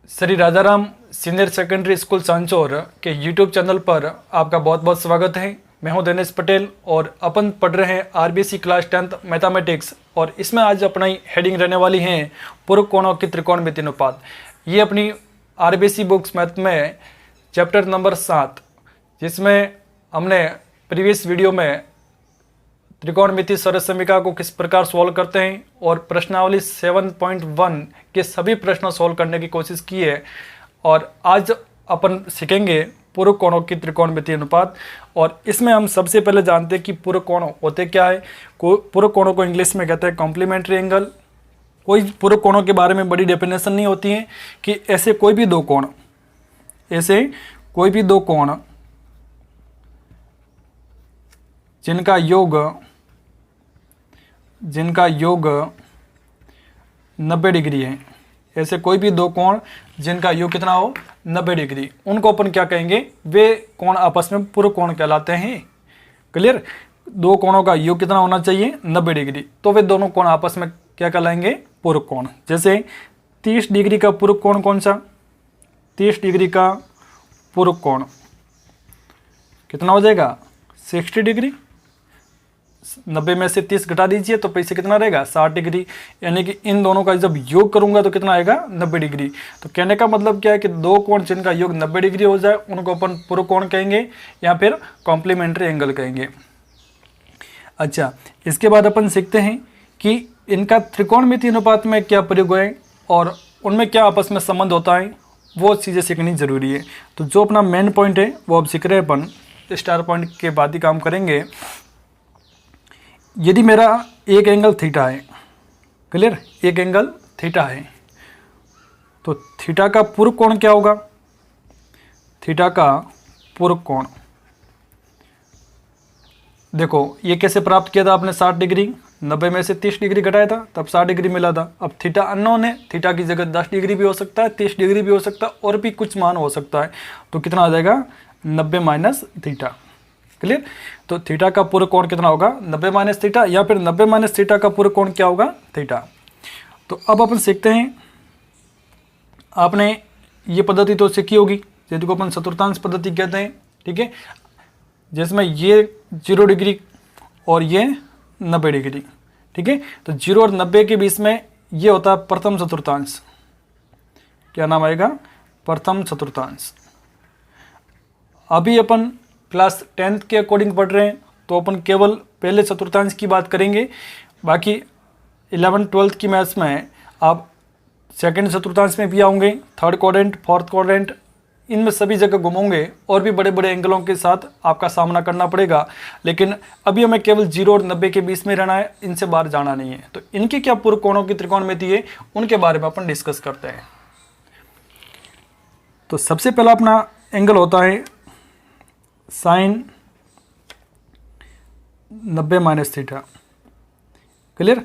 Shri Rajaram senior secondary school Sanchore के YouTube channel पर आपका बहुत बहुत स्वागत है। मैं हूं दिनेश पटेल और अपन पढ़ रहे हैं आरबीसी क्लास 10th मैथमेटिक्स और इसमें आज अपनी हेडिंग रहने वाली है पूर्व कोणों की त्रिकोणमितीय अनुपात। ये अपनी आरबीसी बुक्स मैथ में चैप्टर नंबर 7, जिसमें हमने प्रीवियस वीडियो में त्रिकोणमितीय सरसमीका को किस प्रकार सॉल्व करते हैं और प्रश्नावली 7.1 के सभी प्रश्न सॉल्व करने की कोशिश की है। और आज अपन सीखेंगे पूर्व कोणों की त्रिकोणमितीय अनुपात। और इसमें हम सबसे पहले जानते हैं कि पूर्व कोण होते क्या है। पूर्व कोणों को इंग्लिश में कहते हैं कॉम्प्लीमेंट्री एंगल। कोई पूर्व कोणों के बारे में बड़ी डेफिनेशन नहीं होती है कि ऐसे कोई भी दो कोण जिनका योग 90 डिग्री है। ऐसे कोई भी दो कोण जिनका योग कितना हो 90 डिग्री, उनको अपन क्या कहेंगे, वे कोण आपस में पूर्व कोण कहलाते हैं। क्लियर। दो कोणों का योग कितना होना चाहिए 90 डिग्री, तो वे दोनों कोण आपस में क्या कहलाएंगे, पूर्व कोण। जैसे 30 डिग्री का पूर्व कोण कौन सा, 30 डिग्री का पूर्व कोण कितना हो जाएगा 60 डिग्री। 90 में से 30 घटा दीजिए तो पीछे कितना रहेगा 60 डिग्री। यानी कि इन दोनों का जब योग करूंगा तो कितना आएगा 90 डिग्री। तो कहने का मतलब क्या है कि दो कोण जिनका योग 90 डिग्री हो जाए उनको अपन पूर्व कोण कहेंगे या फिर कॉम्प्लीमेंट्री एंगल कहेंगे। अच्छा, इसके बाद अपन सीखते हैं कि इनका त्रिकोणमितीय अनुपात में क्या प्रयोग है और उनमें क्या आपस में संबंध होता है, वो चीज़ें सीखनी जरूरी है। तो जो अपना मेन पॉइंट है वो अब सीख रहे हैं अपन, स्टार पॉइंट के बाद ही काम करेंगे। यदि मेरा एक एंगल थीटा है, क्लियर, एक एंगल थीटा है, तो थीटा का पूर्व कोण क्या होगा, थीटा का पूर्व कोण देखो ये कैसे प्राप्त किया था आपने 60 डिग्री। 90 में से 30 डिग्री घटाया था तब 60 डिग्री मिला था। अब थीटा अननोन है, थीटा की जगह 10 डिग्री भी हो सकता है, 30 डिग्री भी हो सकता है और भी कुछ मान हो सकता है। तो कितना आ जाएगा 90 माइनस थीटा। क्लियर। तो थीटा का पूर्व कोण कितना होगा 90 माइनस थीटा, या फिर 90 माइनस थीटा का पूर्व कोण क्या होगा थीटा। तो अब अपन सीखते हैं, आपने ये पद्धति तो सीखी होगी जिसको अपन चतुर्थांश पद्धति कहते हैं, ठीक है, जिसमें ये 0 डिग्री और ये 90 डिग्री, ठीक है। तो 0 और 90 के बीच में ये होता है प्रथम चतुर्थांश। क्या नाम आएगा, प्रथम चतुर्थांश। अभी अपन क्लास 10th के अकॉर्डिंग पढ़ रहे हैं तो अपन केवल पहले चतुर्थांश की बात करेंगे। बाकी 11th-12th की मैथ्स में आप सेकंड चतुर्थांश में भी आऊँगे, थर्ड क्वाड्रेंट, फोर्थ क्वाड्रेंट, इनमें सभी जगह घूमोगे और भी बड़े बड़े एंगलों के साथ आपका सामना करना पड़ेगा। लेकिन अभी हमें केवल 0 और 90 के बीच में रहना है, इनसे बाहर जाना नहीं है। तो इनके क्या पूर्व कोणों की त्रिकोणमिति है उनके बारे में अपन डिस्कस करते हैं। तो सबसे पहला अपना एंगल होता है साइन 90 माइनस थीटा। क्लियर।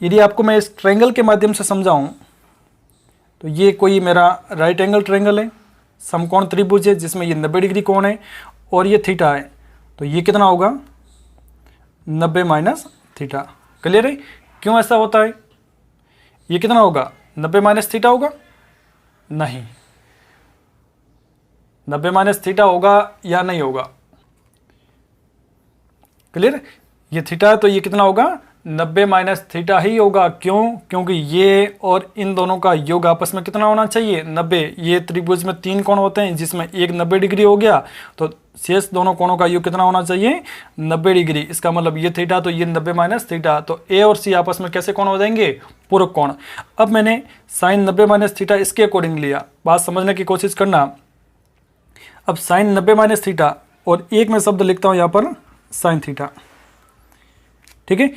यदि आपको मैं इस ट्रायंगल के माध्यम से समझाऊं तो ये कोई मेरा राइट एंगल ट्रायंगल है, समकोण त्रिभुज है जिसमें ये 90 डिग्री कोण है और ये थीटा है। तो ये कितना होगा 90 माइनस थीटा। क्लियर है। क्यों ऐसा होता है, ये कितना होगा 90 माइनस थीटा होगा, नहीं, 90 माइनस थीटा होगा या नहीं होगा। क्लियर। ये थीटा है तो ये कितना होगा 90 माइनस थीटा ही होगा। क्यों, क्योंकि ये और इन दोनों का योग आपस में कितना होना चाहिए 90। ये त्रिभुज में 3 कोण होते हैं जिसमें एक 90 डिग्री हो गया, तो शेष दोनों कोणों का योग कितना होना चाहिए 90 डिग्री। इसका मतलब ये थीटा तो ये 90 माइनस थीटा, तो ए और सी आपस में कैसे कोण हो जाएंगे, पूर्व कोण। अब मैंने साइन 90 माइनस थीटा इसके अकॉर्डिंग लिया, बात समझने की कोशिश करना। अब साइन 90 माइनस थीटा और एक मैं शब्द लिखता हूं यहां पर साइन थीटा, ठीक है।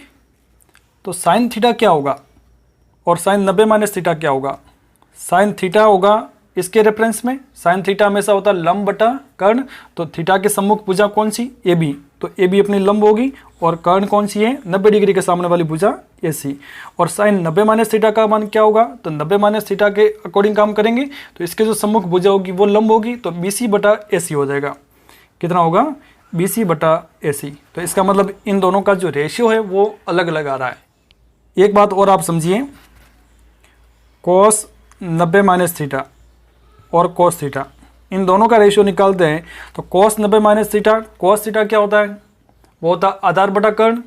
तो साइन थीटा क्या होगा और साइन 90 माइनस थीटा क्या होगा। साइन थीटा होगा इसके रेफरेंस में, साइन थीटा हमेशा होता है लंब बटा कर्ण। तो थीटा के सम्मुख भुजा कौन सी, ए बी, तो ए बी अपनी लंब होगी और कर्ण कौन सी है 90 डिग्री के सामने वाली भुजा ए सी। और साइन 90 माइनस थीटा का मान क्या होगा, तो 90 माइनस थीटा के अकॉर्डिंग काम करेंगे तो इसके जो सम्मुख भुजा होगी वो लंब होगी, तो बी सी बटा ए सी हो जाएगा। कितना होगा बी सी बटा ए सी। तो इसका मतलब इन दोनों का जो रेशियो है वो अलग अलग आ रहा है। एक बात और आप समझिए, cos 90 माइनस थीटा और कोस थीटा, इन दोनों का रेशियो निकालते हैं तो कोस 90 माइनस थीटा, कोस थीटा क्या होता है, वो होता है आधार बटा कर्ण।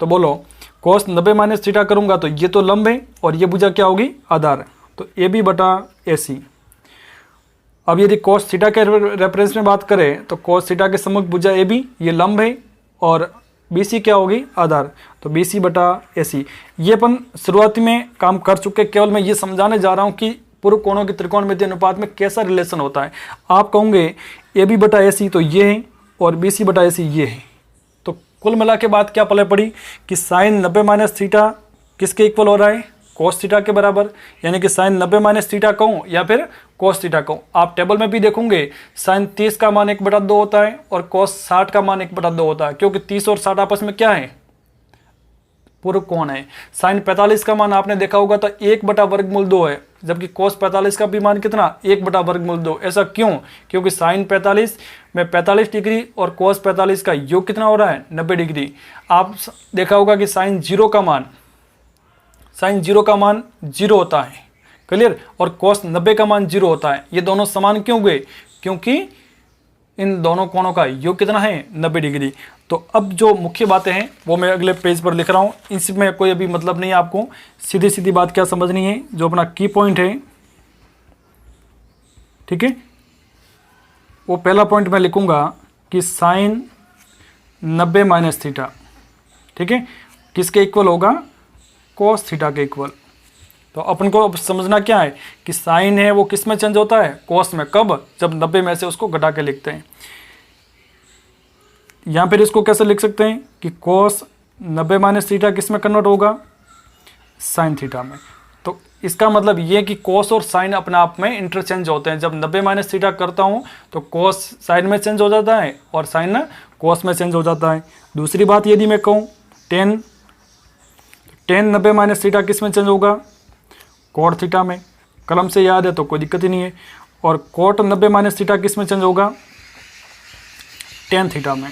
तो बोलो कोस 90 माइनस थीटा करूँगा तो ये तो लंब है और ये भुजा क्या होगी, आधार, तो ए बी बटा ए सी। अब यदि कोस थीटा के रेफरेंस में बात करें तो कोस थीटा के सम्मुख भुजा ए बी ये लंब है और बी सी क्या होगी, आधार, तो बी सी बटा ए सी। ये अपन शुरुआती में काम कर चुके, केवल मैं ये समझाने जा रहा हूँ कि पूर्व कोणों के त्रिकोणमितीय अनुपात में कैसा रिलेशन होता है। आप कहोगे ए बी बटा ए सी तो ये है और बी सी बटा ए सी ये है, तो कुल मिला के बात क्या पले पड़ी कि साइन 90 माइनस थीटा किसके इक्वल हो रहा है, कोस थीटा के बराबर, यानी कि साइन 90 माइनस थीटा कहूँ या फिर कोस थीटा कहूँ। आप टेबल में भी देखोगे साइन 30 का मान 1/2 होता है और कोस 60 का मान 1/2 होता है, क्योंकि 30 और 60 आपस में क्या है, पूर्व कोण है। साइन 45 का मान आपने देखा होगा तो 1/2 है, जबकि कोस 45 का भी मान कितना, 1/2। ऐसा क्यों, क्योंकि साइन 45 में 45 डिग्री और कोस 45 का योग कितना हो रहा है, 90 डिग्री। आप देखा होगा कि साइन 0 का मान 0 होता है, क्लियर, और कोस 90 का मान 0 होता है। ये दोनों समान क्यों हुए, क्योंकि इन दोनों कोणों का योग कितना है, 90 डिग्री। तो अब जो मुख्य बातें हैं वो मैं अगले पेज पर लिख रहा हूँ, इसमें कोई अभी मतलब नहीं है, आपको सीधी सीधी बात क्या समझनी है, जो अपना की पॉइंट है, ठीक है। वो पहला पॉइंट मैं लिखूंगा कि साइन 90 माइनस थीटा, ठीक है, किसके इक्वल होगा, कोस थीटा के इक्वल। तो अपन को अब समझना क्या है कि साइन है वो किस में चेंज होता है, कोस में। कब, जब 90 में से उसको घटा के लिखते हैं। यहाँ पर इसको कैसे लिख सकते हैं कि कोस 90 माइनस थीटा किस में कन्वर्ट होगा, साइन थीटा में। तो इसका मतलब ये कि कोस और साइन अपने आप में इंटरचेंज होते हैं। जब 90 माइनस थीटा करता हूँ तो कोस साइन में चेंज हो जाता है और साइन कोस में चेंज हो जाता है। दूसरी बात यदि मैं कहूँ टेन 90 माइनस थीटा किस में चेंज होगा, कोट थीटा में। कलम से याद है तो कोई दिक्कत ही नहीं है। और कोट 90 माइनस थीटा किस में चेंज होगा, टेन थीटा में,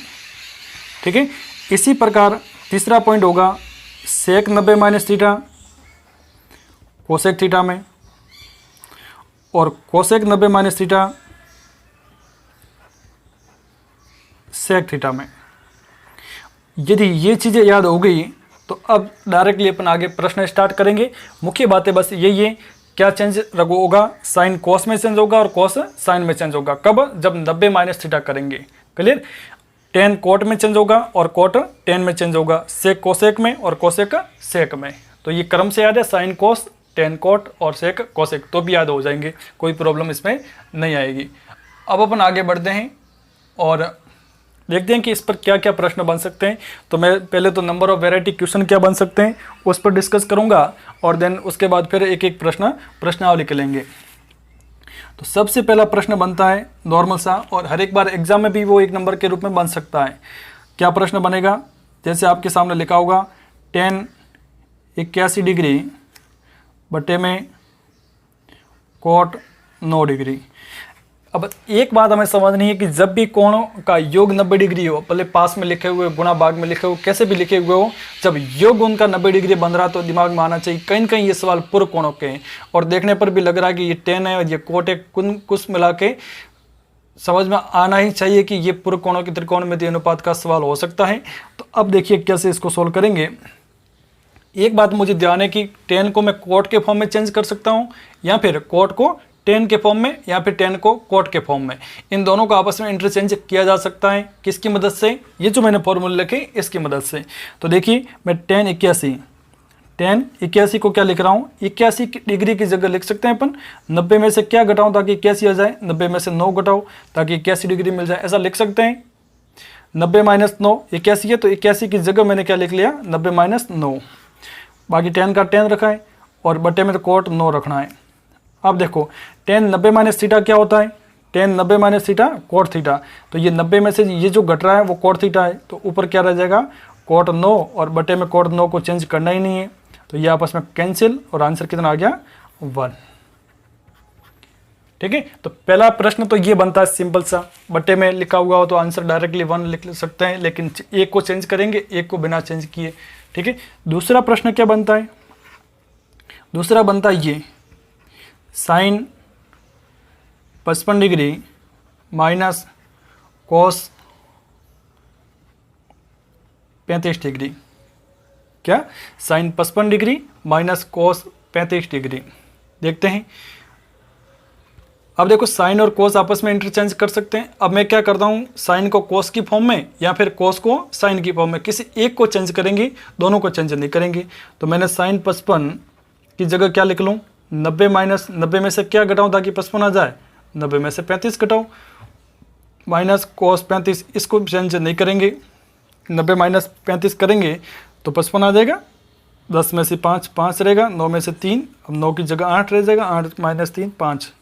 ठीक है। इसी प्रकार तीसरा पॉइंट होगा sec 90 minus theta cosec theta में, और cosec 90 minus theta sec theta में। यदि ये चीज़ें याद हो गई तो अब डायरेक्टली अपन आगे प्रश्न स्टार्ट करेंगे। मुख्य बातें बस यही है, क्या चेंज होगा, साइन कोस में चेंज होगा और कोस साइन में चेंज होगा। कब, जब 90 माइनस थीटा करेंगे, क्लियर। टेन कोट में चेंज होगा और कोट टेन में चेंज होगा, सेक कोसेक में और कोसेक सेक में। तो ये क्रम से याद है, साइन कोस, टेन कोट और सेक कोसेक, तो भी याद हो जाएंगे, कोई प्रॉब्लम इसमें नहीं आएगी। अब अपन आगे बढ़ते हैं और देखते हैं कि इस पर क्या क्या प्रश्न बन सकते हैं। तो मैं पहले तो नंबर ऑफ वैरायटी क्वेश्चन क्या बन सकते हैं उस पर डिस्कस करूंगा और देन उसके बाद फिर एक एक प्रश्नावली के लेंगे। तो सबसे पहला प्रश्न बनता है नॉर्मल सा, और हर एक बार एग्जाम में भी वो 1 नंबर के रूप में बन सकता है। क्या प्रश्न बनेगा, जैसे आपके सामने लिखा होगा टेन 81 डिग्री बटे में कोट 9 डिग्री। अब एक बात हमें समझनी है कि जब भी कोणों का योग 90 डिग्री हो, भले पास में लिखे हुए, गुणा भाग में लिखे हुए, कैसे भी लिखे हुए हो, जब योग उनका 90 डिग्री बन रहा तो दिमाग में आना चाहिए कहीं न कहीं ये सवाल पूर्व कोणों के हैं। और देखने पर भी लग रहा है कि ये टेन है और ये कोट है, कुछ मिला के समझ में आना ही चाहिए कि ये पूर्व कोणों के त्रिकोणमितीय अनुपात का सवाल हो सकता है। तो अब देखिए कैसे इसको सोल्व करेंगे। एक बात मुझे ध्यान है कि टेन को मैं कोट के फॉर्म में चेंज कर सकता हूँ या फिर कोट को टेन के फॉर्म में या फिर टेन को कोट के फॉर्म में। इन दोनों को आपस में इंटरचेंज किया जा सकता है। किसकी मदद से, ये जो मैंने फॉर्मूला लिखे इसकी मदद से। तो देखिए मैं टेन 81 को क्या लिख रहा हूँ, 81 डिग्री की जगह लिख सकते हैं अपन 90 में से क्या घटाऊँ ताकि 81 आ जाए, 90 में से 9 घटाओ ताकि 81 डिग्री मिल जाए, ऐसा लिख सकते हैं। 90 माइनस 9 81 है, तो 81 की जगह मैंने क्या लिख लिया, 90 माइनस 9। बाकी 10 का 10 रखा है और बटे में तो कोट 9 रखना है। अब देखो टेन 90 माइनस थीटा क्या होता है, ten 90 minus theta cot theta. तो ये 90 में से ये जो घट रहा है वो कोट थीटा है, तो ऊपर क्या रह जाएगा कोट 9 और बटे में कोट 9 को चेंज करना ही नहीं है, तो ये आपस में कैंसिल और आंसर कितना आ गया 1। ठीक है, तो पहला प्रश्न तो ये बनता है सिंपल सा, बटे में लिखा हुआ हो तो आंसर डायरेक्टली 1 लिख सकते हैं, लेकिन एक को चेंज करेंगे, एक को बिना चेंज किए। ठीक है, दूसरा प्रश्न क्या बनता है, दूसरा बनता है ये sine 55 degree minus cos 35 degree. क्या? Sine 55 degree minus cos 35 degree. देखते हैं। अब देखो साइन और कोस आपस में इंटरचेंज कर सकते हैं। अब मैं क्या करता हूँ, साइन को कोस की फॉर्म में या फिर कोस को साइन की फॉर्म में, किसी एक को चेंज करेंगे, दोनों को चेंज नहीं करेंगे। तो मैंने साइन 55 की जगह क्या लिख लूँ, 90 माइनस 90 में से क्या घटाऊँ ताकि 55 आ जाए, 90 में से 35 घटाओ, माइनस कोस 35, इसको चेंज नहीं करेंगे, 90 माइनस 35 करेंगे तो 55 आ जाएगा। 10 में से 5 5 रहेगा, 9 में से 3, अब 9 की जगह 8 रह जाएगा, 8 माइनस 3 5।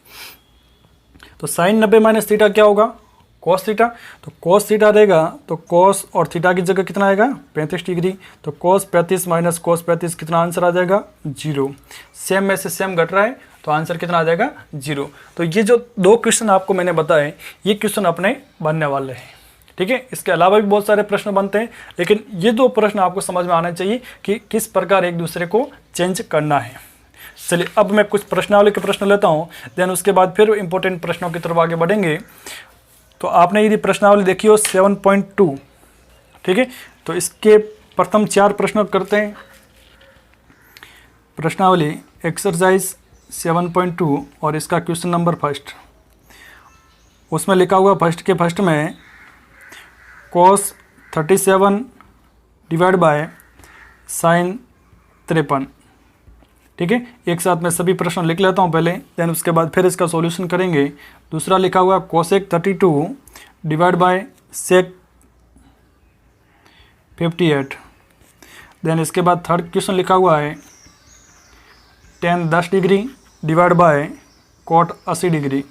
तो साइन 90 माइनस थीटा क्या होगा, कोस थीटा। तो कोस थीटा रहेगा तो कोस और थीटा की जगह कितना आएगा, 35 डिग्री। तो कोस 35 माइनस कोस 35 कितना आंसर आ जाएगा, 0। सेम में से सेम घट रहा है तो आंसर कितना आ जाएगा, 0। तो ये जो दो क्वेश्चन आपको मैंने बताए, ये क्वेश्चन अपने बनने वाले हैं। ठीक है, इसके अलावा भी बहुत सारे प्रश्न बनते हैं, लेकिन ये दो प्रश्न आपको समझ में आना चाहिए कि किस प्रकार एक दूसरे को चेंज करना है। चलिए अब मैं कुछ प्रश्नावली के प्रश्न लेता हूँ, देन उसके बाद फिर इंपॉर्टेंट प्रश्नों की तरफ आगे बढ़ेंगे। तो आपने यदि प्रश्नावली देखी हो 7.2, ठीक है, तो इसके प्रथम 4 प्रश्न करते हैं। प्रश्नावली एक्सरसाइज 7.2 और इसका क्वेश्चन नंबर फर्स्ट, उसमें लिखा हुआ फर्स्ट में cos 37 डिवाइड बाय साइन 53। ठीक है, एक साथ मैं सभी प्रश्न लिख लेता हूं पहले, देन उसके बाद फिर इसका सॉल्यूशन करेंगे। दूसरा लिखा हुआ cosec 32 divide by sec 58। Then इसके बाद थर्ड क्वेश्चन लिखा हुआ है tan 10 degree divide by cot 80 degree.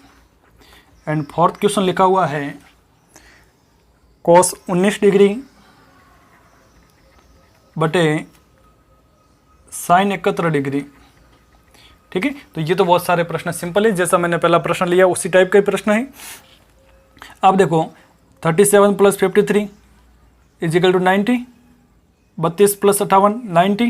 And fourth question लिखा हुआ है cos 19 डिग्री बटे साइन 71 डिग्री। ठीक है, तो ये तो बहुत सारे प्रश्न सिंपल है, जैसा मैंने पहला प्रश्न लिया उसी टाइप का ही प्रश्न है। अब देखो 37 प्लस 53 इज इक्वल टू 90, 32 प्लस 58 90,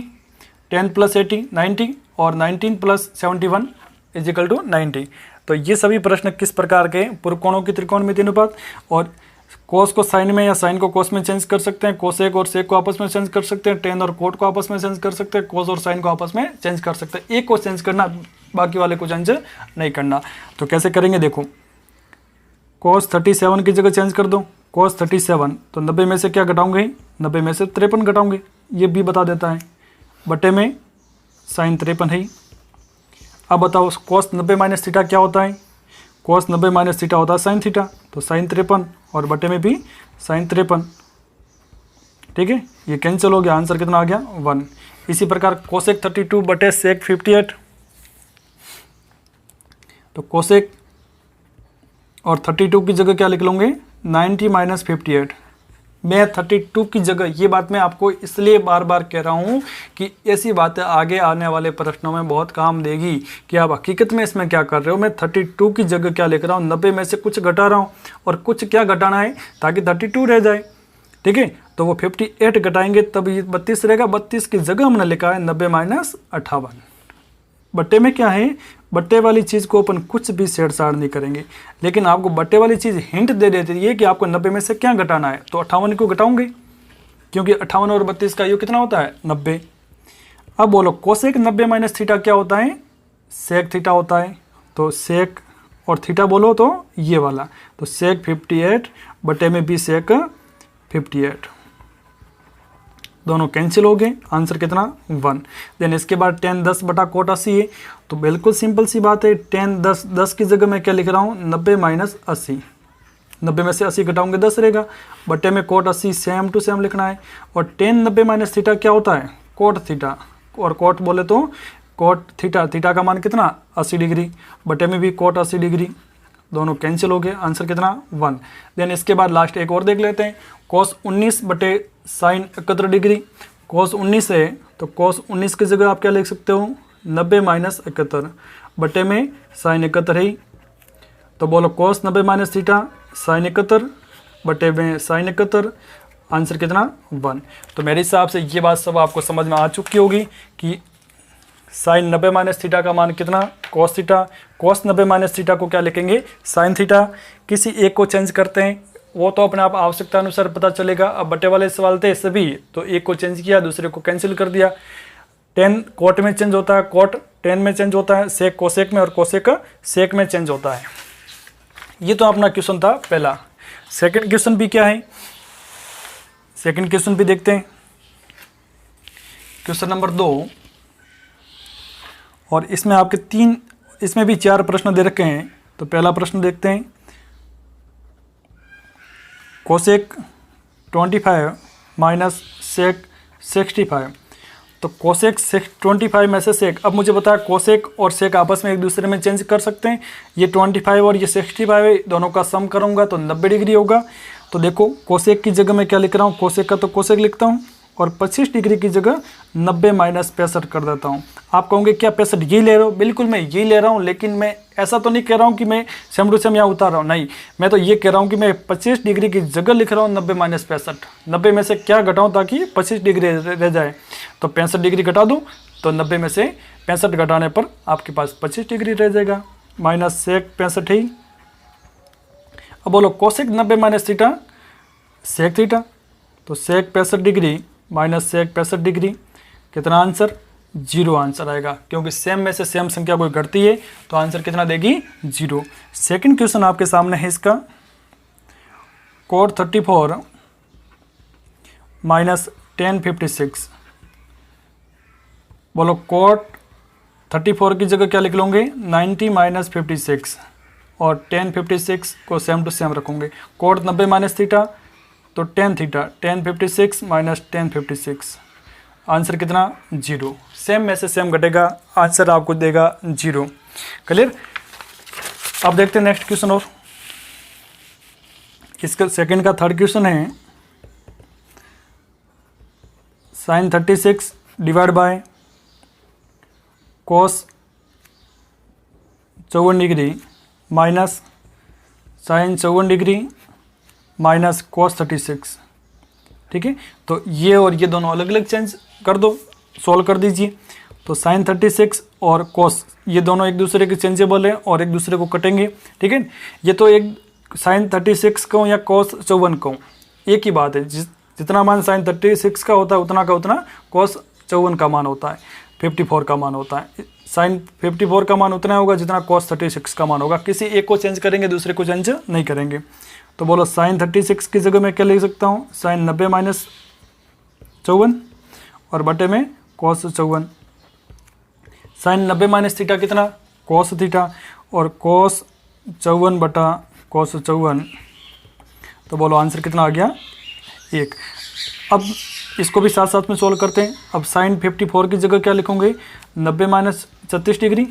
10 प्लस 80 90 और 19 प्लस 71 इज इक्वल टू 90। तो ये सभी प्रश्न किस प्रकार के, पूर्वकोणों की त्रिकोणमिति अनुपात, और कोस को साइन में या साइन को कोस में चेंज कर सकते हैं, कोसेक और सेक को आपस में चेंज कर सकते हैं, टेन और कोट को आपस में चेंज कर सकते हैं, कोस और साइन को आपस में चेंज कर सकते हैं। एक को चेंज करना, बाकी वाले को चेंज नहीं करना। तो कैसे करेंगे, देखो कोस 37 की जगह चेंज कर दो, कोस 37, तो 90 में से क्या घटाऊंगे, 90 में से 53 घटाऊंगे, ये भी बता देता है, बटे में साइन 53 है। अब बताओ कोस 90 माइनस थीटा क्या होता है, कोस 90 माइनस थीटा होता है साइन थीटा, तो साइन 53 और बटे में भी साइन 53। ठीक है, ये कैंसिल हो गया, आंसर कितना आ गया, 1। इसी प्रकार कोसेक 32 बटे सेक 58, तो कोसेक और 32 की जगह क्या लिख लूँगे, 90 माइनस 58। मैं 32 की जगह, ये बात मैं आपको इसलिए बार बार कह रहा हूँ कि ऐसी बातें आगे आने वाले प्रश्नों में बहुत काम देगी कि आप हकीकत में इसमें क्या कर रहे हो। मैं 32 की जगह क्या लिख रहा हूँ, 90 में से कुछ घटा रहा हूँ, और कुछ क्या घटाना है ताकि 32 रह जाए। ठीक है, तो वो 58 घटाएंगे तब ये 32 रहेगा। 32 की जगह हमने लिखा है 90 माइनस 58। बट्टे में क्या है, बट्टे वाली चीज़ को अपन कुछ भी छेड़छाड़ नहीं करेंगे, लेकिन आपको बट्टे वाली चीज़ हिंट दे देती है कि आपको 90 में से क्या घटाना है, तो 58 को घटाऊंगे, क्योंकि 58 और 32 का योग कितना होता है, 90। अब बोलो कोसेक 90 माइनस थीटा क्या होता है, सेक थीटा होता है। तो सेक और थीटा बोलो तो ये वाला, तो सेक 58 बटे में भी सेक 58, दोनों कैंसिल हो गए, आंसर कितना, 1। देन इसके बाद tan 10 बटा कोट 80 है, तो बिल्कुल सिंपल सी बात है, tan 10 की जगह मैं क्या लिख रहा हूँ, 90 माइनस 80। 90 में से 80 घटाऊंगे 10 रहेगा, बटे में कोट 80 सेम टू सेम लिखना है। और tan 90 माइनस थीटा क्या होता है, कोट थीटा, और कोट बोले तो कोट थीटा, थीटा का मान कितना, 80 डिग्री, बटे में भी कोट 80 डिग्री, दोनों कैंसिल हो गए, आंसर कितना, 1। देन इसके बाद लास्ट एक और देख लेते हैं, कोस 19 बटे साइन 71 डिग्री। कोस 19 है तो कोस 19 की जगह आप क्या लिख सकते हो, 90 माइनस 71 बटे में साइन 71 है। तो बोलो कोस 90 माइनस थीटा साइन 71 बटे में साइन 71, आंसर कितना, 1। तो मेरे हिसाब से ये बात सब आपको समझ में आ चुकी होगी कि साइन 90 माइनस थीटा का मान कितना, cos theta. Cos 90 minus theta को क्या लिखेंगे, साइन थीटा। किसी एक को चेंज करते हैं, वो तो अपने आप आवश्यकता अनुसार पता चलेगा। अब बटे वाले सवाल थे सभी, तो एक को चेंज किया, दूसरे को कैंसिल कर दिया। टेन कोट में चेंज होता है, कोट टेन में चेंज होता है, सेक कोसेक में, और कोसेक सेक में चेंज होता है। ये तो अपना क्वेश्चन था पहला। सेकंड क्वेश्चन भी क्या है, सेकंड क्वेश्चन भी देखते हैं। क्वेश्चन नंबर 2, और इसमें आपके इसमें भी 4 प्रश्न दे रखे हैं। तो पहला प्रश्न देखते हैं, कोसेक 25 माइनस सेक 65। तो कोसेक 25 में से सेक, अब मुझे बताया कोसेक और सेक आपस में एक दूसरे में चेंज कर सकते हैं। ये 25 और ये 65 दोनों का सम करूंगा तो 90 डिग्री होगा। तो देखो कोसेक की जगह मैं क्या लिख रहा हूँ, कोसेक का तो कोसेक लिखता हूँ, और 25 डिग्री की जगह 90 माइनस 65 कर देता हूँ। आप कहोगे क्या 65 यही ले रहे हो, बिल्कुल मैं यही ले रहा हूँ, लेकिन मैं ऐसा तो नहीं कह रहा हूँ कि मैं सेम टू सेम यहाँ उतार रहा हूँ, नहीं, मैं तो ये कह रहा हूँ कि मैं 25 डिग्री की जगह लिख रहा हूँ 90 माइनस 65। 90 में से क्या घटाऊँ ताकि 25 डिग्री रह जाए, तो 65 डिग्री घटा दूँ, तो 90 में से 65 घटाने पर आपके पास 25 डिग्री रह जाएगा, माइनस सेक 65 ही। अब बोलो cosec 90 minus theta sec theta, तो sec 65 degree minus sec 65 degree, कितना आंसर, 0 आंसर आएगा, क्योंकि सेम में से सेम संख्या कोई घटती है तो आंसर कितना देगी, 0। सेकंड क्वेश्चन आपके सामने है इसका, कोट 34 माइनस tan 56। बोलो कोट 34 की जगह क्या लिख लूँगे, 90 माइनस 56, और tan 56 को सेम टू सेम रखूँगे। कोट 90 माइनस थीटा, तो tan theta, tan 56 minus tan 56, answer कितना, 0। सेम में से सेम घटेगा, आंसर आपको देगा 0। क्लियर। अब देखते हैं नेक्स्ट क्वेश्चन, और इसका सेकंड का थर्ड क्वेश्चन है, sine 36 divide by cos 54 degree minus sine 54 degree minus cos 36। ठीक है, तो ये और ये दोनों अलग अलग चेंज कर दो, सॉल्व कर दीजिए। तो साइन 36 और कोस ये दोनों एक दूसरे के चेंजेबल है और एक दूसरे को कटेंगे। ठीक है, ये तो एक साइन 36 कहूँ या कोस 54 कहूँ, एक ही बात है। जितना मान साइन 36 का होता है उतना का उतना कोस 54 का मान होता है, 54 का मान होता है। साइन 54 का मान उतना होगा जितना कोस 36 का मान होगा। किसी एक को चेंज करेंगे, दूसरे को चेंज नहीं करेंगे। तो बोलो साइन 36 की जगह मैं क्या लिख सकता हूँ, साइन 90 माइनस 54 और बटे में कोस 54। साइन 90 माइनस थीटा कितना, कोस थीटा, और कोस 54 बटा कोस 54। तो बोलो आंसर कितना आ गया, 1। अब इसको भी साथ साथ में सोल्व करते हैं। अब साइन 54 की जगह क्या लिखोगे, 90 माइनस 36 डिग्री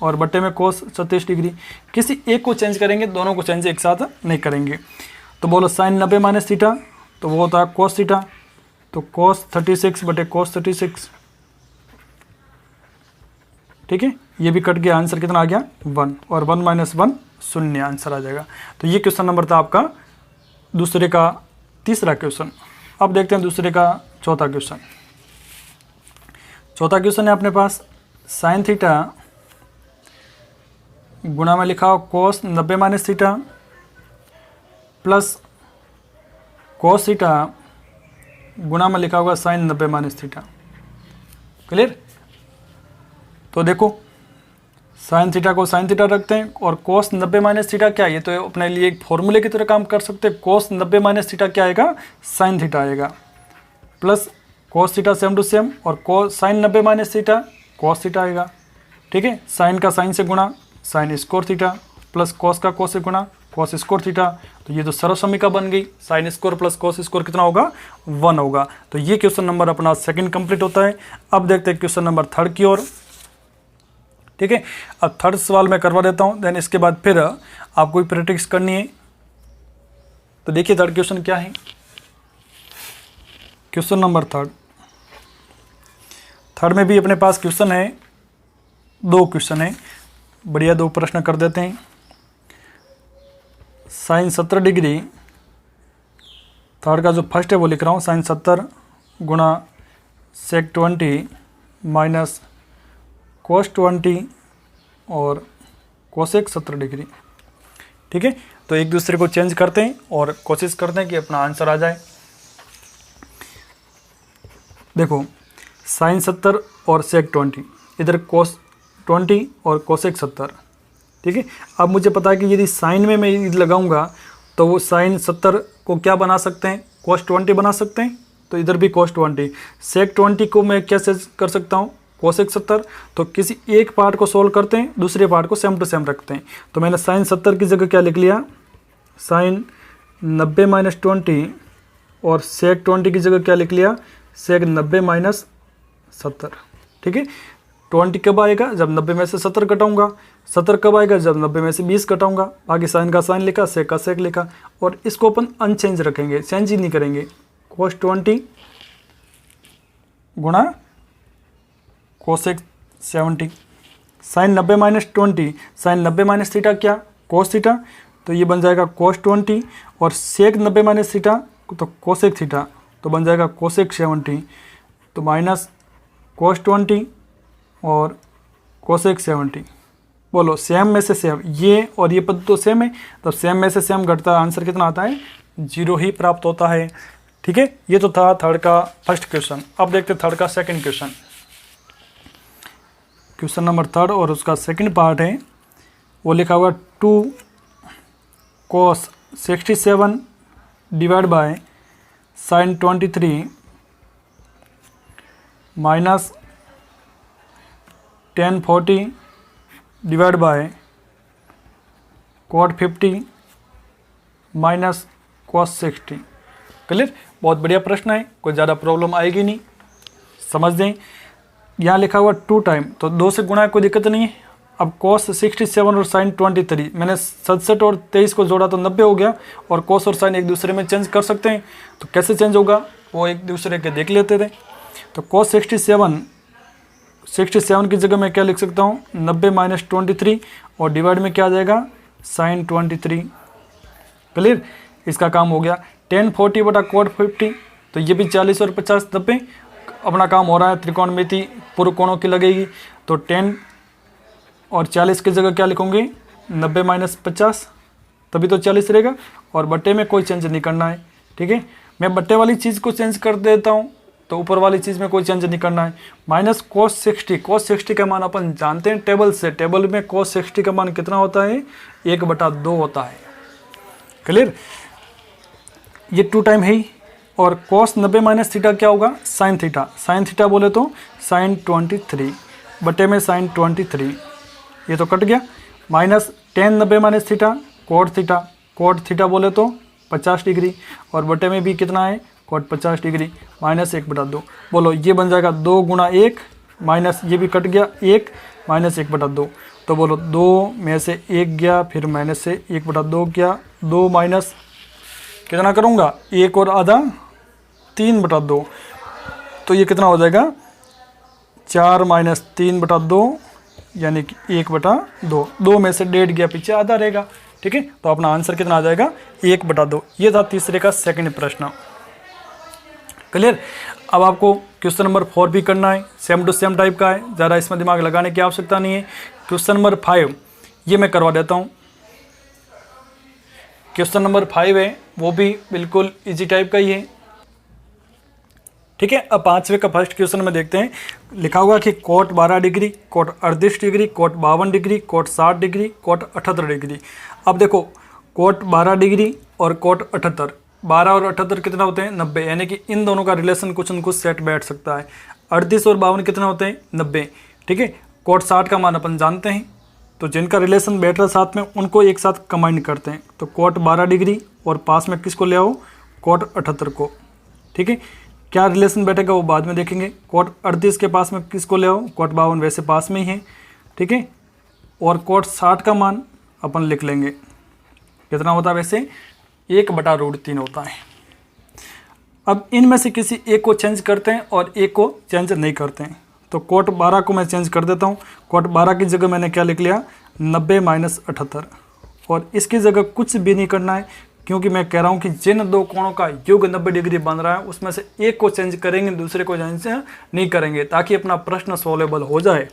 और बटे में कोस 36 डिग्री। किसी एक को चेंज करेंगे, दोनों को चेंज एक साथ नहीं करेंगे। तो बोलो साइन 90 माइनस थीटा, तो वो होता है कोस थीटा, तो कोस 36 बटे कोस 36। ठीक है, ये भी कट गया, आंसर कितना आ गया, 1, और 1 माइनस 1 0 आंसर आ जाएगा। तो ये क्वेश्चन नंबर था आपका दूसरे का तीसरा क्वेश्चन। अब देखते हैं दूसरे का चौथा क्वेश्चन। चौथा क्वेश्चन है अपने पास, साइन थीटा गुणा में लिखा हो कोस 90 minus theta plus cos theta गुणा में लिखा होगा साइन 90 माइनस थीटा। क्लियर। तो देखो साइन थीटा को साइन थीटा रखते हैं और कोस 90 माइनस थीटा क्या है, ये तो अपने लिए एक फॉर्मूले की तरह काम कर सकते हैं। कोस 90 माइनस थीटा क्या आएगा, साइन थीटा आएगा, plus cos theta same to same, और cos sine 90 minus theta cos theta आएगा। ठीक है, साइन का साइन से गुणा sine square theta plus cos का कोस से गुणा कोस स्क्वायर थीटा। तो ये तो सर्वसमीका बन गई, sine square plus cos square कितना होगा, 1 होगा। तो ये क्वेश्चन नंबर अपना सेकंड कंप्लीट होता है। अब देखते हैं क्वेश्चन नंबर थर्ड की ओर। ठीक है, अब थर्ड सवाल मैं करवा देता हूँ, देन इसके बाद फिर आपको भी प्रैक्टिस करनी है। तो देखिए थर्ड क्वेश्चन क्या है। क्वेश्चन नंबर थर्ड में भी अपने पास क्वेश्चन है, 2 क्वेश्चन है, बढ़िया 2 प्रश्न कर देते हैं। साइन 70 डिग्री, थर्ड का जो फर्स्ट है वो लिख रहा हूँ, साइन 70 गुणा सेक 20 माइनस cos 20 और कोसेक 70 डिग्री। ठीक है, तो एक दूसरे को चेंज करते हैं और कोशिश करते हैं कि अपना आंसर आ जाए। देखो साइन 70 और सेक 20, इधर कोस 20 और कोसेक 70। ठीक है, अब मुझे पता है कि यदि साइन में मैं लगाऊंगा तो वो साइन 70 को क्या बना सकते हैं, कोस 20 बना सकते हैं, तो इधर भी कोस 20। सेक 20 को मैं कैसे कर सकता हूँ, कोसेक 70। तो किसी एक पार्ट को सोल्व करते हैं, दूसरे पार्ट को सेम टू सेम रखते हैं। तो मैंने साइन 70 की जगह क्या लिख लिया, साइन 90 माइनस 20, और सेक 20 की जगह क्या लिख लिया, सेक 90 माइनस 70। ठीक है, 20 कब आएगा, जब 90 में से 70 घटाऊंगा। 70 कब आएगा, जब 90 में से 20 घटाऊंगा। बाकी साइन का साइन लिखा, सेक का सेक लिखा, और इसको अपन अनचेंज रखेंगे, चेंज ही नहीं करेंगे। कोस 20 गुणा cosec 70। Sine 90 minus 20, sine 90 minus theta क्या, कोस थीटा, तो ये बन जाएगा कोस 20, और सेक 90 माइनस थीटा तो कोसेक थीटा, तो बन जाएगा कोसेक 70। तो माइनस कोस 20 और कोसेक 70। बोलो सेम में से सेम, ये और ये पद तो सेम है, तो सेम में से सेम घटता है, आंसर कितना आता है, 0 ही प्राप्त होता है। ठीक है, ये तो था थर्ड का फर्स्ट क्वेश्चन। अब देखते थर्ड का second question. Question number third और उसका सेकंड पार्ट है, वो लिखा हुआ 2 cos 67 divide by sine 23 minus 1040 divide by cot 50 minus cos 60। Clear, बहुत बढ़िया प्रश्न है, कोई ज़्यादा प्रॉब्लम आएगी नहीं, समझ दें। यहाँ लिखा हुआ 2 टाइम, तो 2 से गुणा कोई दिक्कत नहीं है। अब cos 67 और साइन 23, मैंने 67 और 23 को जोड़ा तो 90 हो गया, और cos और साइन एक दूसरे में चेंज कर सकते हैं, तो कैसे चेंज होगा वो एक दूसरे के देख लेते थे। तो cos 67 की जगह मैं क्या लिख सकता हूँ, 90 माइनस 23, और डिवाइड में क्या आ जाएगा, साइन 23। क्लियर, इसका काम हो गया। 1040 बटा cot 50, तो ये भी 40 और 50 90, अपना काम हो रहा है। त्रिकोणमिति पूर्व कोणों की लगेगी, तो 10 और 40 की जगह क्या लिखूंगे, 90 माइनस 50, तभी तो 40 रहेगा, और बट्टे में कोई चेंज नहीं करना है। ठीक है, मैं बट्टे वाली चीज़ को चेंज कर देता हूँ, तो ऊपर वाली चीज़ में कोई चेंज नहीं करना है। माइनस cos 60 का मान अपन जानते हैं टेबल से, टेबल में cos 60 का मान कितना होता है, 1/2 होता है। क्लियर, ये 2 टाइम है ही, और cos 90 माइनस थीटा क्या होगा, साइन थीटा। साइन थीटा बोले तो साइन 23 बटे में साइन 23, ये तो कट गया। Minus 10 90 minus theta, cot theta. Cot theta बोले तो 50 डिग्री, और बटे में भी कितना है, कोट 50 डिग्री, माइनस 1/2। बोलो ये बन जाएगा 2 गुणा 1, माइनस ये भी कट गया 1, माइनस 1/2। तो बोलो 2 में से 1 गया, फिर माइनस से 1/2 गया, 2 माइनस कितना करूँगा, 1 और आधा 3/2, तो ये कितना हो जाएगा, 4 माइनस 3/2, यानी कि 1/2। 2 में से 1.5 गया, पीछे आधा रहेगा। ठीक है, तो अपना आंसर कितना आ जाएगा, 1/2। ये था तीसरे का सेकंड प्रश्न। क्लियर, अब आपको क्वेश्चन नंबर 4 भी करना है, सेम टू सेम टाइप का है, ज़्यादा इसमें दिमाग लगाने की आवश्यकता नहीं है। क्वेश्चन नंबर 5 ये मैं करवा देता हूँ। क्वेश्चन नंबर 5 है, वो भी बिल्कुल इजी टाइप का ही है। ठीक है, अब 5वें का फर्स्ट क्वेश्चन में देखते हैं। लिखा हुआ कि cot 12 degree, cot 38 degree, cot 52 degree, cot 60 degree, cot 78 degree. अब देखो कोट 12 डिग्री और कोट 78, 12 और 78 कितना होते हैं, 90, यानी कि इन दोनों का रिलेशन कुछ न कुछ सेट बैठ सकता है। 38 और 52 कितना होते हैं, 90। ठीक है, कोट 60 का मान अपन जानते हैं, तो जिनका रिलेशन बैठ रहा साथ में उनको एक साथ कंबाइन करते हैं। तो कोट 12 डिग्री और पास में किसको ले आओ, कोट 78 को। ठीक है, क्या रिलेशन बैठेगा वो बाद में देखेंगे। कोट 38 के पास में किसको ले आओ, कोट 52 वैसे पास में ही है। ठीक है, और कोट 60 का मान अपन लिख लेंगे, कितना होता है वैसे, 1/√3 होता है। अब इनमें से किसी एक को चेंज करते हैं और एक को चेंज नहीं करते हैं। तो कोट 12 को मैं चेंज कर देता हूँ। कोट 12 की जगह मैंने क्या लिख लिया, 90 माइनस 78, और इसकी जगह कुछ भी नहीं करना है, क्योंकि मैं कह रहा हूँ कि जिन दो कोणों का योग 90 डिग्री बन रहा है उसमें से एक को चेंज करेंगे, दूसरे को चेंज नहीं करेंगे, ताकि अपना प्रश्न सॉल्वेबल हो जाए।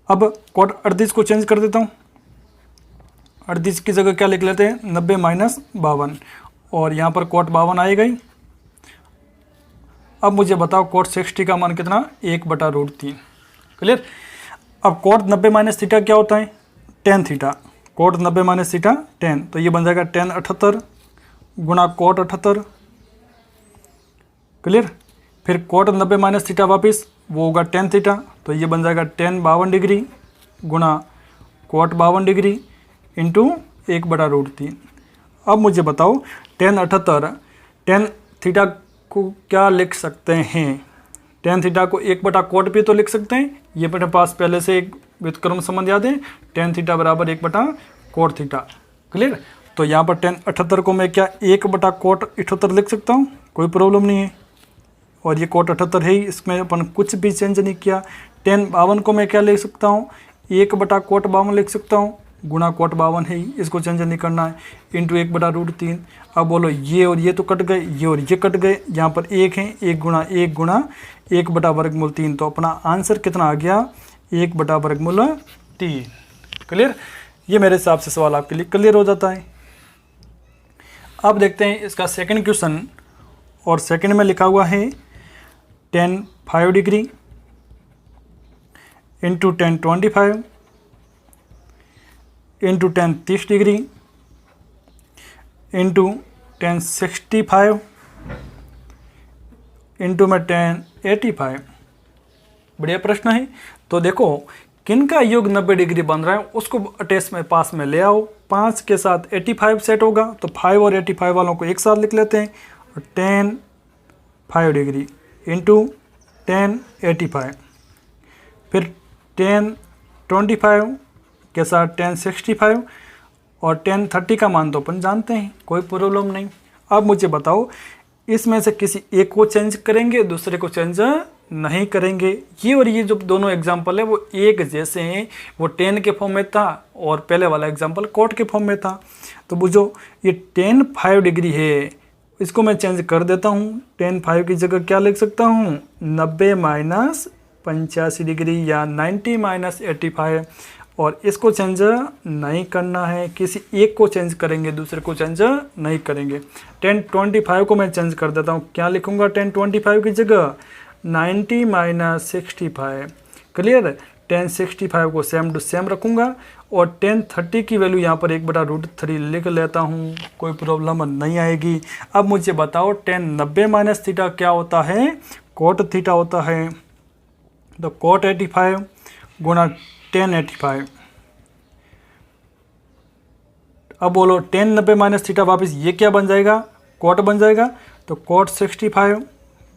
अब कॉट 38 को चेंज कर देता हूँ, 38 की जगह क्या लिख लेते हैं 90 माइनस 52, और यहाँ पर कॉट 52 आएगा ही। अब मुझे बताओ कॉट 60 का मान कितना, 1/√3। क्लियर। अब कॉट 90 माइनस थीटा क्या होता है, tan theta. Cot 90 minus theta 10, तो ये बन जाएगा 10 78 गुणा कॉट 78। क्लियर। फिर कॉट 90 माइनस थीटा वापिस वो होगा 10 थीटा, तो ये बन जाएगा 10 52 डिग्री गुणा कॉट 52 डिग्री इंटू 1/√3। अब मुझे बताओ 10 78, 10 थीटा को क्या लिख सकते हैं, 10 थीटा को 1/कॉट भी तो लिख सकते हैं। ये मेरे पास पहले से एक व्युत्क्रम संबंध याद है, 10 थीटा बराबर 1/कॉट थीटा। क्लियर। तो यहाँ पर 10 78 को मैं क्या 1/कॉट 78 लिख सकता हूँ, कोई प्रॉब्लम नहीं है। और ये कॉट 78 है ही, इसमें अपन कुछ भी चेंज नहीं किया। 10 52 को मैं क्या लिख सकता हूँ, 1/कॉट 52 लिख सकता हूँ, गुणा कॉट 52 है ही, इसको चेंज नहीं करना है, इंटू 1/√3। अब बोलो ये और ये तो कट गए, ये और ये कट गए, यहाँ पर 1 है, 1 गुणा 1 गुणा 1/√3। तो अपना आंसर कितना आ गया, 1/√3। क्लियर। ये मेरे हिसाब से सवाल आपके लिए क्लियर हो जाता है। अब देखते हैं इसका सेकंड क्वेश्चन, और सेकंड में लिखा हुआ है 10 5 degree into 10 25 into 10 30 degree into 10 65 into में 10 85। बढ़िया प्रश्न है। तो देखो किन का योग 90 डिग्री बन रहा है उसको अटैच में पास में ले आओ। 5 के साथ 85 सेट होगा, तो 5 और 85 वालों को एक साथ लिख लेते हैं, और 10 5 डिग्री इंटू 10 85, फिर 10 25 के साथ 10 65, और 10 30 का मान तो अपन जानते हैं, कोई प्रॉब्लम नहीं। अब मुझे बताओ इसमें से किसी एक को चेंज करेंगे, दूसरे को चेंज नहीं करेंगे। ये और ये जो दोनों एग्जाम्पल है वो एक जैसे हैं, वो 10 के फॉर्म में था और पहले वाला एग्जाम्पल कॉट के फॉर्म में था। तो बुझो ये 10 5 डिग्री है, इसको मैं चेंज कर देता हूँ। 10 5 की जगह क्या लिख सकता हूँ, 90 माइनस 85 डिग्री या 90 माइनस 85, और इसको चेंज नहीं करना है, किसी एक को चेंज करेंगे, दूसरे को चेंज नहीं करेंगे। 10 25 को मैं चेंज कर देता हूँ, क्या लिखूँगा 10 25 की जगह 90 माइनस 65। क्लियर। 10 65 को सेम टू सेम रखूँगा, और 10 30 की वैल्यू यहाँ पर 1/√3 लिख लेता हूँ, कोई प्रॉब्लम नहीं आएगी। अब मुझे बताओ 10 90 माइनस थीटा क्या होता है, कॉट थीटा होता है। तो कॉट 85 गुणा 10 85। अब बोलो 10 90 माइनस थीटा वापस ये क्या बन जाएगा, कॉट बन जाएगा। तो कॉट 65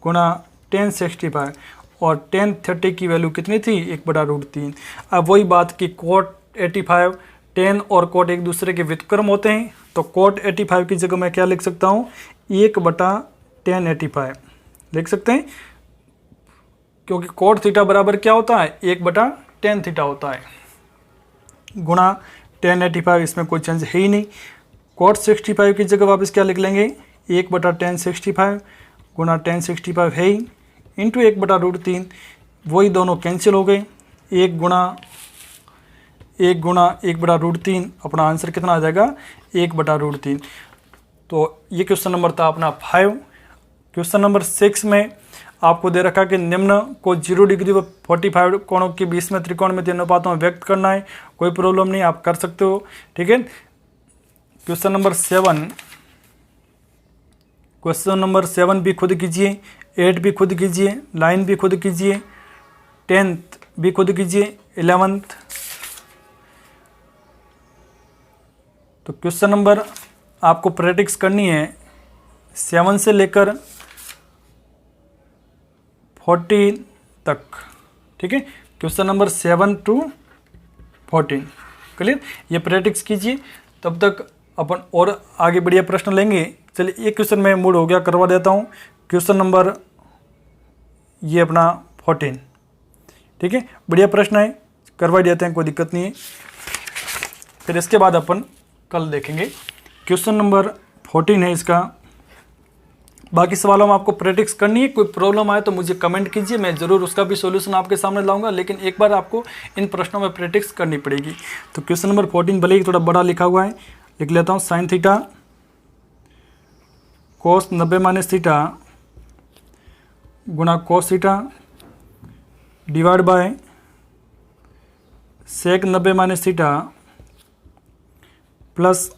गुणा 10 65, और 10 30 की वैल्यू कितनी थी, 1/√3। अब वही बात कि कॉट 85 10 और कॉट एक दूसरे के व्युत्क्रम होते हैं, तो कॉट 85 की जगह मैं क्या लिख सकता हूँ, 1/10 85 लिख सकते हैं, क्योंकि कॉट थीटा बराबर क्या होता है, 1/10 थीटा होता है, गुणा 10 85। इसमें कोई चेंज है ही नहीं। कॉट 65 की जगह वापस क्या लिख लेंगे, 1/10 65 गुणा 10 65 है ही, इंटू 1/√3। वही दोनों कैंसिल हो गए, 1 गुणा 1/√3। अपना आंसर कितना आ जाएगा, 1/√3। तो ये क्वेश्चन नंबर था अपना 5। क्वेश्चन नंबर 6 में आपको दे रखा कि निम्न को 0 डिग्री व 45 कोणों के बीच में त्रिकोण में अनुपातों में व्यक्त करना है। कोई प्रॉब्लम नहीं, आप कर सकते हो। ठीक है। क्वेश्चन नंबर 7 भी खुद कीजिए, 8 भी खुद कीजिए, 9 भी खुद कीजिए, 10th भी खुद कीजिए, 11th। तो क्वेश्चन नंबर आपको प्रैक्टिस करनी है 7 से लेकर 14 तक। ठीक है। Question number 7 to 14। क्लियर। ये प्रैक्टिस कीजिए, तब तक अपन और आगे बढ़िया प्रश्न लेंगे। चलिए एक क्वेश्चन में मूड हो गया, करवा देता हूँ। क्वेश्चन नंबर ये अपना 14। ठीक है, बढ़िया प्रश्न है, करवा देते हैं, कोई दिक्कत नहीं है। फिर इसके बाद अपन कल देखेंगे। क्वेश्चन नंबर 14 है इसका, बाकी सवालों में आपको प्रैक्टिस करनी है। कोई प्रॉब्लम आए तो मुझे कमेंट कीजिए, मैं ज़रूर उसका भी सॉल्यूशन आपके सामने लाऊंगा, लेकिन एक बार आपको इन प्रश्नों में प्रैक्टिस करनी पड़ेगी। तो क्वेश्चन नंबर 14 भले ही थोड़ा बड़ा लिखा हुआ है, लिख लेता हूँ। Sine theta cos 90 minus theta गुणा cos theta divide by sec 90 minus theta plus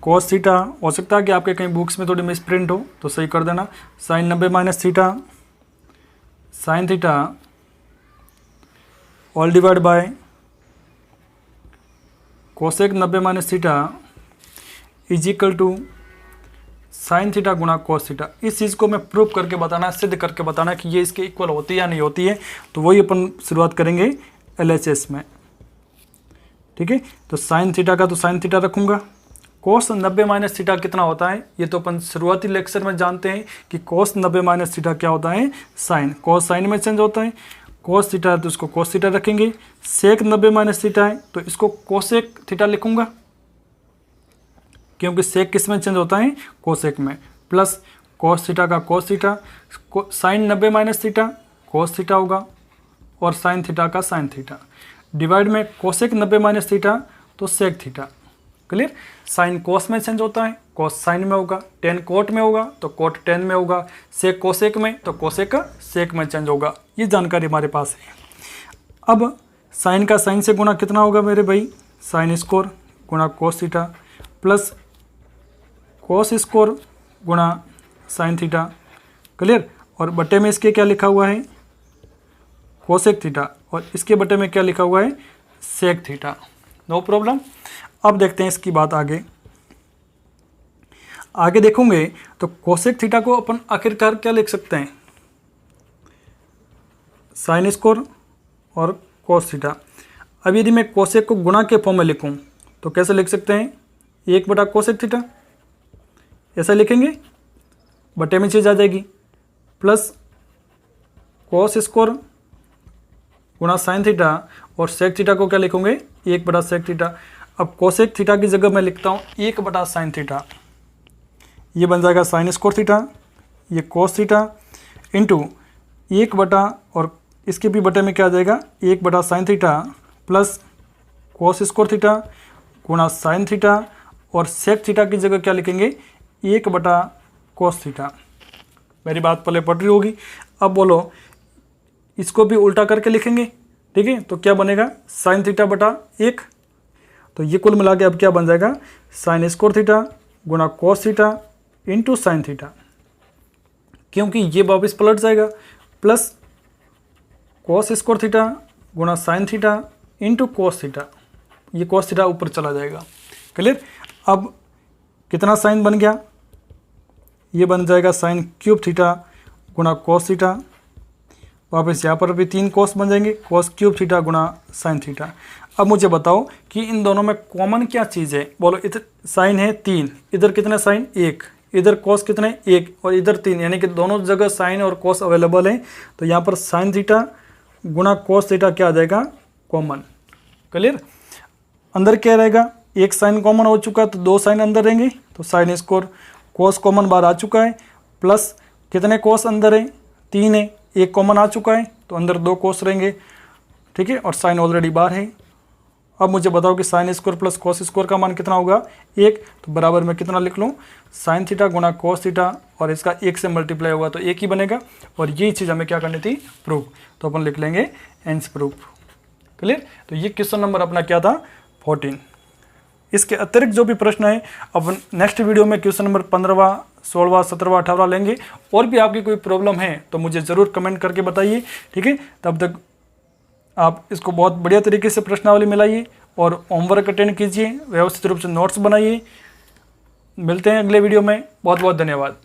cos theta. हो सकता है कि आपके कहीं बुक्स में थोड़ी मिस प्रिंट हो तो सही कर देना। Sine 90 minus theta sine theta all divide by cosec 90 minus theta is equal to sine theta गुणा कोस थीटा। इस चीज़ को मैं प्रूव करके बताना, सिद्ध करके बताना कि ये इसके इक्वल होती है या नहीं होती है। तो वही अपन शुरुआत करेंगे LHS में, ठीक है। तो साइन थीटा का तो साइन थीटा रखूँगा। कोस 90 माइनस थीटा कितना होता है, ये तो अपन शुरुआती लेक्चर में जानते हैं कि कोस 90 माइनस थीटा क्या होता है, साइन। कोस साइन में चेंज होता है। कोस थीटा है तो इसको कोस थीटा रखेंगे। सेक 90 माइनस थीटा है तो इसको कोसेक थीटा लिखूंगा, क्योंकि सेक किस में चेंज होता है, कोसेक में। प्लस कोस थीटा का cos theta, sine 90 minus theta cos theta होगा और साइन थीटा का साइन थीटा डिवाइड में कोसेक 90 माइनस थीटा तो sec theta. Clear. Sine cos में चेंज होता है, कोस साइन में होगा। टेन कोट में होगा तो कोट टेन में होगा। सेक कोसेक में तो कोसेक सेक में चेंज होगा। ये जानकारी हमारे पास है। अब साइन का साइन से गुणा कितना होगा मेरे भाई, साइन स्क्वायर गुणा cos theta plus cos square गुणा साइन थीटा। क्लियर। और बटे में इसके क्या लिखा हुआ है, कोसेक थीटा, और इसके बटे में क्या लिखा हुआ है, सेक थीटा। No problem. अब देखते हैं इसकी बात आगे देखोगे तो कोसेक थीटा को अपन आखिरकार क्या लिख सकते हैं, साइन स्क्वायर और कोस थीटा। अब यदि मैं कोसेक को गुणा के फॉर्म में लिखूं तो कैसे लिख सकते हैं, 1 बटा कोसेक थीटा, ऐसा लिखेंगे, बटे में चीज आ जाएगी, प्लस कोस स्क्वायर गुणा साइन थीटा और सेक थीटा को क्या लिखोगे, 1 बटा सेक थीटा। अब कोसेक थीटा की जगह मैं लिखता हूँ 1 बटा साइन थीटा, ये बन जाएगा साइन स्क्वायर थीटा, ये कोस थीटा इंटू 1 बटा, और इसके भी बटे में क्या आ जाएगा, 1 बटा sine theta plus cos square theta गुणा साइन थीटा, और सेक थीटा की जगह क्या लिखेंगे, 1 बटा कोस थीटा। मेरी बात पहले पढ़ रही होगी। अब बोलो इसको भी उल्टा करके लिखेंगे, ठीक है। तो क्या बनेगा, साइन थीटा बटा 1। तो ये कुल मिला के अब क्या बन जाएगा, साइन स्क्वायर थीटा गुणा cos theta into sine theta, क्योंकि ये वापस पलट जाएगा, प्लस कोस स्क्वायर थीटा गुणा sine theta into cos theta, ये कोस थीटा ऊपर चला जाएगा। क्लियर। अब कितना साइन बन गया, ये बन जाएगा साइन क्यूब थीटा गुणा कोस थीटा, वापस यहाँ पर भी 3 कोस बन जाएंगे, कोस क्यूब थीटा गुणा साइन थीटा। अब मुझे बताओ कि इन दोनों में कॉमन क्या चीज़ है, बोलो। इधर साइन है 3, इधर कितने साइन 1, इधर कोस कितने 1 और इधर 3, यानी कि दोनों जगह साइन और कोस अवेलेबल है। तो यहाँ पर साइन थीटा गुणा कोस थीटा क्या आ जाएगा, कॉमन। क्लियर। अंदर क्या रहेगा, 1 साइन कॉमन हो चुका तो 2 साइन अंदर रहेंगे, तो साइन स्क्वायर, कोस कॉमन बाहर आ चुका है, प्लस कितने कोस अंदर है, 3 है, 1 कॉमन आ चुका है तो अंदर 2 कोस रहेंगे, ठीक है, और साइन ऑलरेडी बाहर है। अब मुझे बताओ कि sine square plus cos square का मान कितना होगा, 1। तो बराबर में कितना लिख लूँ, साइन थीटा गुणा कोस थीटा, और इसका 1 से मल्टीप्लाई होगा तो 1 ही बनेगा, और यही चीज़ हमें क्या करनी थी, प्रूफ। तो अपन लिख लेंगे हेंस प्रूफ। क्लियर। तो ये क्वेश्चन नंबर अपना क्या था, 14। इसके अतिरिक्त जो भी प्रश्न है अपन नेक्स्ट वीडियो में क्वेश्चन नंबर 15वां, 16वां, 17वां, 18वां लेंगे। और भी आपकी कोई प्रॉब्लम है तो मुझे ज़रूर कमेंट करके बताइए, ठीक है। तब तक आप इसको बहुत बढ़िया तरीके से प्रश्नावली मिलाइए और होमवर्क अटेंड कीजिए, व्यवस्थित रूप से नोट्स बनाइए। मिलते हैं अगले वीडियो में। बहुत बहुत धन्यवाद।